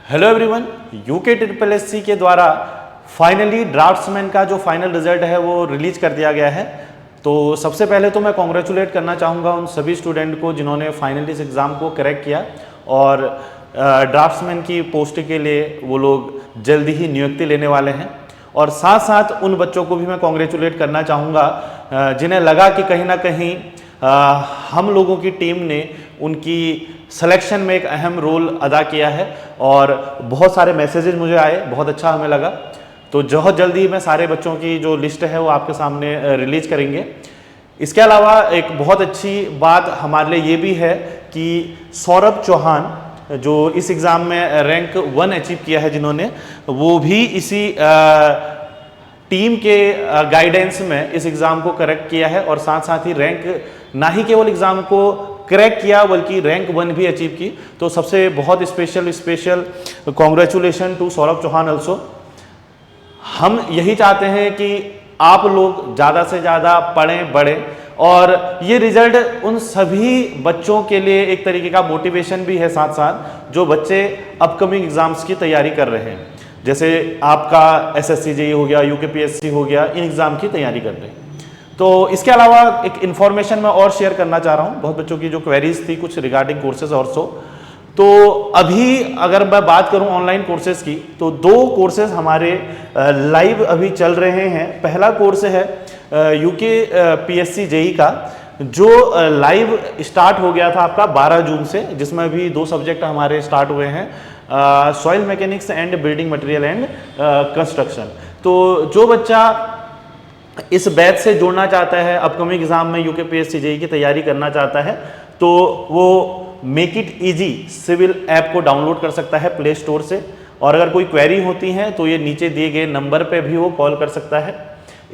Hello everyone, UK triple SC के द्वारा finally draughtsman का जो फाइनल रिजल्ट है वो रिलीज कर दिया गया है। तो सबसे पहले तो मैं कॉन्ग्रेचुलेट करना चाहूँगा उन सभी स्टूडेंट को जिन्होंने फाइनली इस एग्ज़ाम को क्रैक किया और ड्राफ्ट्समैन की पोस्ट के लिए वो लोग जल्दी ही नियुक्ति लेने वाले हैं। और साथ साथ उन बच्चों को भी मैं कॉन्ग्रेचुलेट करना चाहूँगा जिन्हें लगा कि कहीं ना कहीं हम लोगों की टीम ने उनकी सिलेक्शन में एक अहम रोल अदा किया है और बहुत सारे मैसेजेस मुझे आए, बहुत अच्छा हमें लगा। तो बहुत जल्दी मैं सारे बच्चों की जो लिस्ट है वो आपके सामने रिलीज करेंगे। इसके अलावा एक बहुत अच्छी बात हमारे लिए ये भी है कि सौरभ चौहान जो इस एग्ज़ाम में रैंक 1 अचीव किया है जिन्होंने, वो भी इसी टीम के गाइडेंस में इस एग्ज़ाम को करेक्ट किया है और साथ साथ ही रैंक ना ही केवल एग्ज़ाम को क्रैक किया बल्कि रैंक 1 भी अचीव की। तो सबसे बहुत special congratulation to Saurabh Chauhan also. हम यही चाहते हैं कि आप लोग ज़्यादा से ज़्यादा पढ़ें बढ़ें और ये रिजल्ट उन सभी बच्चों के लिए एक तरीके का मोटिवेशन भी है साथ साथ जो बच्चे अपकमिंग एग्ज़ाम्स की तैयारी कर रहे हैं, जैसे आपका एसएससी जेईई हो गया, यूकेपीएससी हो गया, इन एग्ज़ाम की तैयारी कर रहे हैं। तो इसके अलावा एक इन्फॉर्मेशन मैं और शेयर करना चाह रहा हूँ, बहुत बच्चों की जो क्वेरीज थी कुछ रिगार्डिंग कोर्सेज और सो। तो अभी अगर मैं बात करूँ ऑनलाइन कोर्सेज की तो 2 कोर्सेज हमारे लाइव अभी चल रहे हैं। पहला कोर्स है यूकेपीएससी जेईई का जो लाइव स्टार्ट हो गया था आपका 12 जून से, जिसमें अभी 2 सब्जेक्ट हमारे स्टार्ट हुए हैं, soil mechanics and building material and construction. तो जो बच्चा इस बैच से जुड़ना चाहता है, अपकमिंग एग्जाम में यूकेपीएससी जेईई की तैयारी करना चाहता है, तो वो make it easy civil app को डाउनलोड कर सकता है प्ले स्टोर से। और अगर कोई क्वेरी होती है तो ये नीचे दिए गए नंबर पे भी वो कॉल कर सकता है।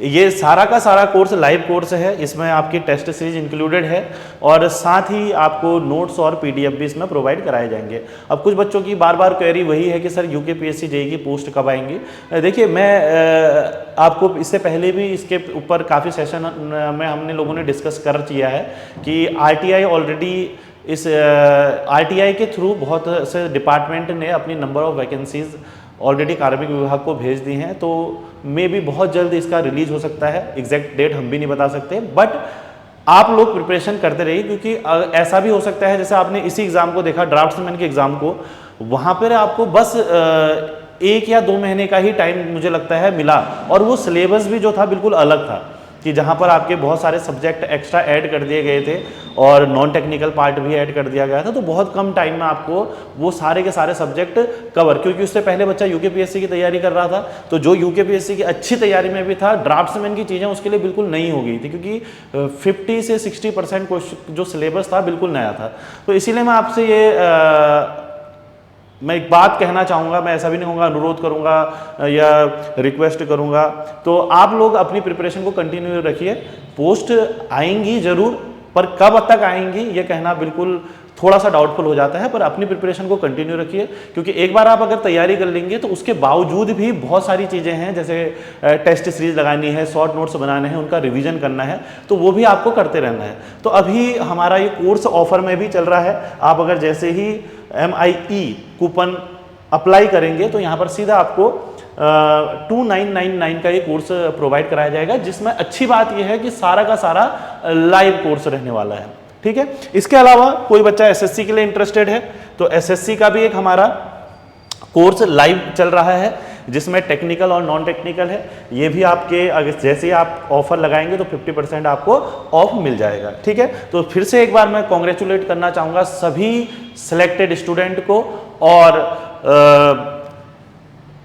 ये सारा का सारा कोर्स लाइव कोर्स है, इसमें आपकी टेस्ट सीरीज इंक्लूडेड है और साथ ही आपको नोट्स और पीडीएफ भी इसमें प्रोवाइड कराए जाएंगे। अब कुछ बच्चों की बार बार क्वेरी वही है कि सर यूकेपीएससी जेईई की पोस्ट कब आएंगी। देखिए, मैं आपको इससे पहले भी इसके ऊपर काफ़ी सेशन में हमने लोगों ने डिस्कस कर किया है कि आरटीआई ऑलरेडी इस आरटीआई के थ्रू बहुत से डिपार्टमेंट ने अपनी नंबर ऑफ वैकेंसीज ऑलरेडी कार्मिक विभाग को भेज दी हैं। तो मे भी बहुत जल्द इसका रिलीज हो सकता है, एग्जैक्ट डेट हम भी नहीं बता सकते, बट आप लोग प्रिपरेशन करते रहिए क्योंकि ऐसा भी हो सकता है जैसे आपने इसी एग्ज़ाम को देखा, ड्राफ्ट्समैन के एग्ज़ाम को, वहाँ पर आपको बस 1 या 2 महीने का ही टाइम मुझे लगता है मिला और वो सिलेबस भी जो था बिल्कुल अलग था कि जहाँ पर आपके बहुत सारे सब्जेक्ट एक्स्ट्रा ऐड कर दिए गए थे और नॉन टेक्निकल पार्ट भी ऐड कर दिया गया था। तो बहुत कम टाइम में आपको वो सारे के सारे सब्जेक्ट कवर, क्योंकि उससे पहले बच्चा यूकेपीएससी की तैयारी कर रहा था, तो जो यूकेपीएससी की अच्छी तैयारी में भी था, ड्राफ्ट्समैन की चीज़ें उसके लिए बिल्कुल नई हो गई थी क्योंकि 50 से 60% जो सिलेबस था बिल्कुल नया था। तो इसीलिए मैं आपसे मैं एक बात कहना चाहूँगा, मैं ऐसा भी नहीं कहूँगा, अनुरोध करूँगा या रिक्वेस्ट करूँगा, तो आप लोग अपनी प्रिपरेशन को कंटिन्यू रखिए। पोस्ट आएंगी ज़रूर, पर कब तक आएंगी ये कहना बिल्कुल थोड़ा सा डाउटफुल हो जाता है, पर अपनी प्रिपरेशन को कंटिन्यू रखिए क्योंकि एक बार आप अगर तैयारी कर लेंगे तो उसके बावजूद भी बहुत सारी चीज़ें हैं, जैसे टेस्ट सीरीज लगानी है, शॉर्ट नोट्स बनाने हैं, उनका रिवीजन करना है, तो वो भी आपको करते रहना है। तो अभी हमारा ये कोर्स ऑफर में भी चल रहा है। आप अगर जैसे ही MIE कूपन अप्लाई करेंगे तो यहाँ पर सीधा आपको 2999 का ये कोर्स प्रोवाइड कराया जाएगा, जिसमें अच्छी बात यह है कि सारा का सारा लाइव कोर्स रहने वाला है। ठीक है, इसके अलावा कोई बच्चा एसएससी के लिए इंटरेस्टेड है तो एसएससी का भी एक हमारा कोर्स लाइव चल रहा है जिसमें टेक्निकल और नॉन टेक्निकल है। ये भी आपके अगर जैसे ही आप ऑफर लगाएंगे तो 50% आपको ऑफ मिल जाएगा। ठीक है, तो फिर से एक बार मैं कॉन्ग्रेचुलेट करना चाहूँगा सभी सिलेक्टेड स्टूडेंट को और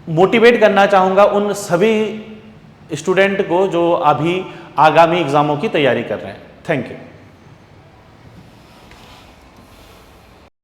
मोटिवेट करना चाहूँगा उन सभी स्टूडेंट को जो अभी आगामी एग्जामों की तैयारी कर रहे हैं। Thank you.